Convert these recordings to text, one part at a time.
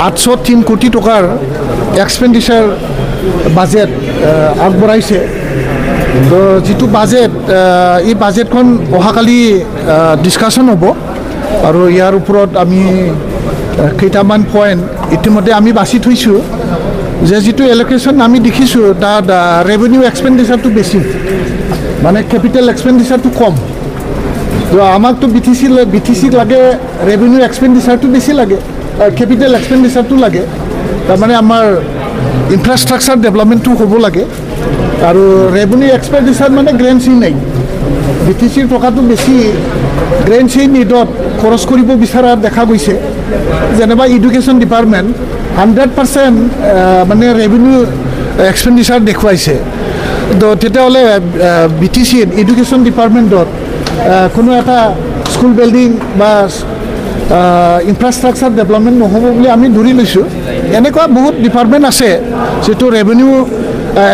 803 কোটি টকাৰ expenditure budget আগবঢ়াইছে। তো যিটো বাজেট এই বাজেটখন অহাকালি ডিছকাশ্যন হ'ব আৰু ইয়াৰ ওপৰত আমি কেইটামান পইণ্ট ইতিমধ্যে আমি বাছি থৈছোঁ যে যিটো এল'কেশ্যন আমি দেখিছোঁ তাত ৰেভিনিউ এক্সপেণ্ডিচাৰটো বেছি, মানে কেপিটেল এক্সপেণ্ডিচাৰটো কম। তো আমাকতো বি টি চি লাগে ৰেভিনিউ এক্সপেণ্ডিচাৰটো বেছি লাগে, কেপিটেল এক্সপেণ্ডিচাৰটো লাগে। তাৰমানে আমাৰ ইনফ্ৰাষ্ট্ৰাকচাৰ ডেভেলপমেণ্টটো হ'ব লাগে আৰু ৰেভিনিউ এক্সপেণ্ডিচাৰ মানে গ্ৰেণ্ড চি নাই। বি টি চিৰ টকাটো বেছি গ্ৰেণ্ড চি নিডত খৰচ কৰিব বিচৰা দেখা গৈছে। যেনিবা এডুকেশ্যন ডিপাৰ্টমেণ্ট 100% মানে ৰেভিনিউ এক্সপেণ্ডিচাৰ দেখুৱাইছে। তো তেতিয়াহ'লে বি টি চিত এডুকেশ্যন ডিপাৰ্টমেণ্টত কোনো এটা স্কুল বিল্ডিং বা ইনফ্ৰাষ্ট্ৰাকচাৰ ডেভেলপমেণ্ট নহ'ব বুলি আমি ধৰি লৈছোঁ। এনেকুৱা বহুত ডিপাৰ্টমেণ্ট আছে যিটো ৰেভিনিউ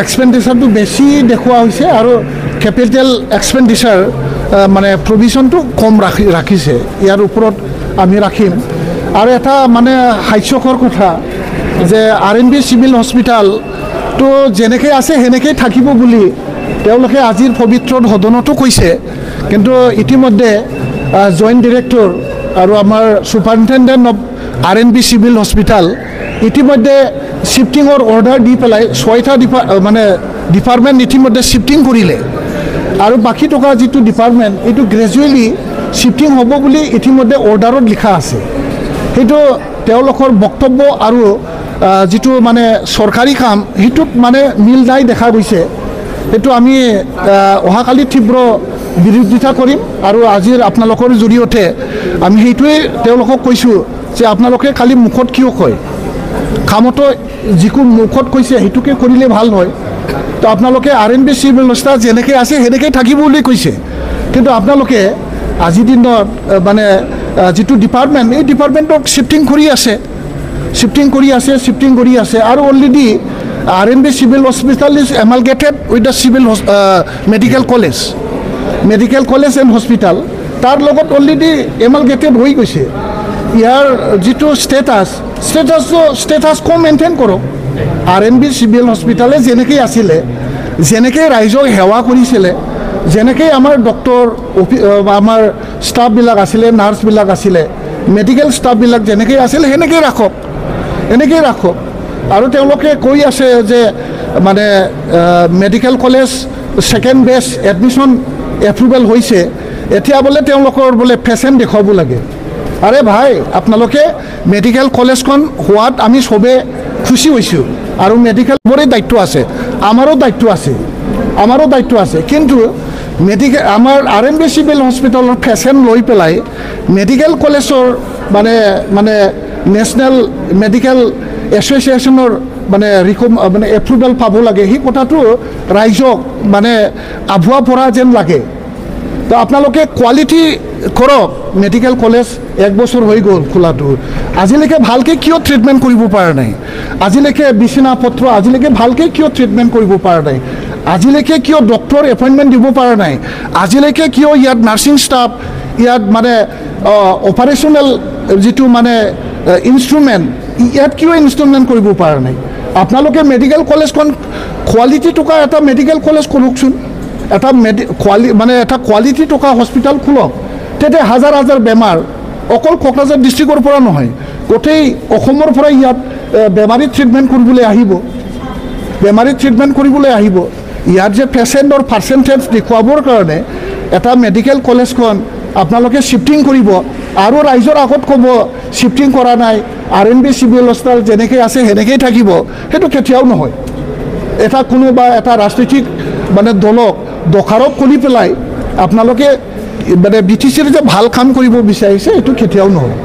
এক্সপেণ্ডিচাৰটো বেছি দেখুওৱা হৈছে আৰু কেপিটেল এক্সপেণ্ডিচাৰ মানে প্ৰভিশ্যনটো কম ৰাখিছে। ইয়াৰ ওপৰত আমি ৰাখিম। আৰু এটা মানে হাস্যকৰ কথা যে RNB চিভিল হস্পিটেলটো যেনেকৈ আছে সেনেকৈয়ে থাকিব বুলি তেওঁলোকে আজিৰ পবিত্ৰ সদনতো কৈছে। কিন্তু ইতিমধ্যে জইণ্ট ডিৰেক্টৰ আৰু আমাৰ superintendent of RNB civil hospital ইতিমধ্যে শ্বিফটিঙৰ অৰ্ডাৰ দি পেলাই 6টা মানে ডিপাৰ্টমেণ্ট ইতিমধ্যে শ্বিফটিং কৰিলে। আৰু বাকী থকা যিটো ডিপাৰ্টমেণ্ট এইটো গ্ৰেজুৱেলি শ্বিফটিং হ'ব বুলি ইতিমধ্যে অৰ্ডাৰত লিখা আছে। সেইটো তেওঁলোকৰ বক্তব্য আৰু যিটো মানে চৰকাৰী কাম সেইটোত মানে মিল নাই দেখা গৈছে। সেইটো আমি অহাকালি তীব্ৰ বিৰোধিতা কৰিম আৰু আজিৰ আপোনালোকৰ জৰিয়তে আমি সেইটোৱে তেওঁলোকক কৈছোঁ যে আপোনালোকে খালি মুখত কিয় কয়, কামতো যিকোনো মুখত কৈছে সেইটোকে কৰিলে ভাল হয়। তো আপোনালোকে RNB চিভিল হস্পিটেল যেনেকৈ আছে সেনেকৈয়ে থাকিব বুলি কৈছে। কিন্তু আপোনালোকে আজিৰ দিনত মানে যিটো ডিপাৰ্টমেণ্ট এই ডিপাৰ্টমেণ্টক শ্বিফটিং কৰি আছে আৰু already RNB civil hospital is amalgamated with the civil medical college and hospital, তাৰ লগত অলৰেডি এমালগেটেড হৈ গৈছে। ইয়াৰ যিটো ষ্টেটাছ কম মেইনটেইন কৰক। RNB চিভিল হস্পিটেলে যেনেকৈ আছিলে, যেনেকৈ ৰাইজক সেৱা কৰিছিলে, যেনেকৈ আমাৰ ডক্টৰ আমাৰ ষ্টাফবিলাক আছিলে, নাৰ্ছবিলাক আছিলে, মেডিকেল ষ্টাফবিলাক যেনেকৈ আছিলে সেনেকৈয়ে ৰাখক। আৰু তেওঁলোকে কৈ আছে যে মানে মেডিকেল কলেজ ছেকেণ্ড বেচ এডমিশ্যন এপ্ৰুভেল হৈছে, এতিয়া বোলে তেওঁলোকৰ বোলে পেচেণ্ট দেখুৱাব লাগে। আৰে ভাই, আপোনালোকে মেডিকেল কলেজখন হোৱাত আমি চবে খুচি হৈছোঁ আৰু মেডিকেলবোৰে দায়িত্ব আছে, আমাৰো দায়িত্ব আছে। কিন্তু আমাৰ RNB চিভিল হস্পিটেলৰ পেচেণ্ট লৈ পেলাই মেডিকেল কলেজৰ মানে নেশ্যনেল মেডিকেল এছ'চিয়েশ্যনৰ মানে এপ্ৰুভেল পাব লাগে, সেই কথাটো ৰাইজক মানে আভুৱা পৰা যেন লাগে। তো আপোনালোকে কোৱালিটি কৰক। মেডিকেল কলেজ 1 বছৰ হৈ গ'ল খোলাটো, আজিলৈকে ভালকৈ কিয় ট্ৰিটমেণ্ট কৰিব পৰা নাই? আজিলৈকে বিচনা পত্ৰ আজিলৈকে ভালকৈ কিয় ট্ৰিটমেণ্ট কৰিব পৰা নাই? আজিলৈকে কিয় ডক্টৰ এপইণ্টমেণ্ট দিব পৰা নাই? আজিলৈকে কিয় ইয়াত নাৰ্ছিং ষ্টাফ, ইয়াত মানে অপাৰেশ্যনেল যিটো মানে ইনষ্ট্ৰুমেণ্ট, ইয়াত কিয় ইনষ্টলমেণ্ট কৰিব পৰা নাই? আপোনালোকে মেডিকেল কলেজখন কোৱালিটি থকা এটা মেডিকেল কলেজ খোলকচোন, এটা কোৱালিটি থকা হস্পিটেল খোলক। তেতিয়া হাজাৰ বেমাৰ অকল কোকৰাঝাৰ ডিষ্ট্ৰিক্টৰ পৰা নহয়, গোটেই অসমৰ পৰা ইয়াত বেমাৰী ট্ৰিটমেণ্ট কৰিবলৈ আহিব। ইয়াত যে পেচেণ্টৰ পাৰ্চেণ্টেজ দেখুৱাবৰ কাৰণে এটা মেডিকেল কলেজখন আপোনালোকে শ্বিফটিং কৰিব আৰু ৰাইজৰ আগত ক'ব শ্বিফটিং কৰা নাই, RNB চিভিল হস্পিটেল যেনেকৈ আছে সেনেকৈয়ে থাকিব, সেইটো কেতিয়াও নহয়। কোনোবা এটা ৰাজনৈতিক মানে দলক দোষাৰোপ কৰি পেলাই আপোনালোকে মানে BTCৰ যে ভাল কাম কৰিব বিচাৰিছে, এইটো কেতিয়াও নহয়।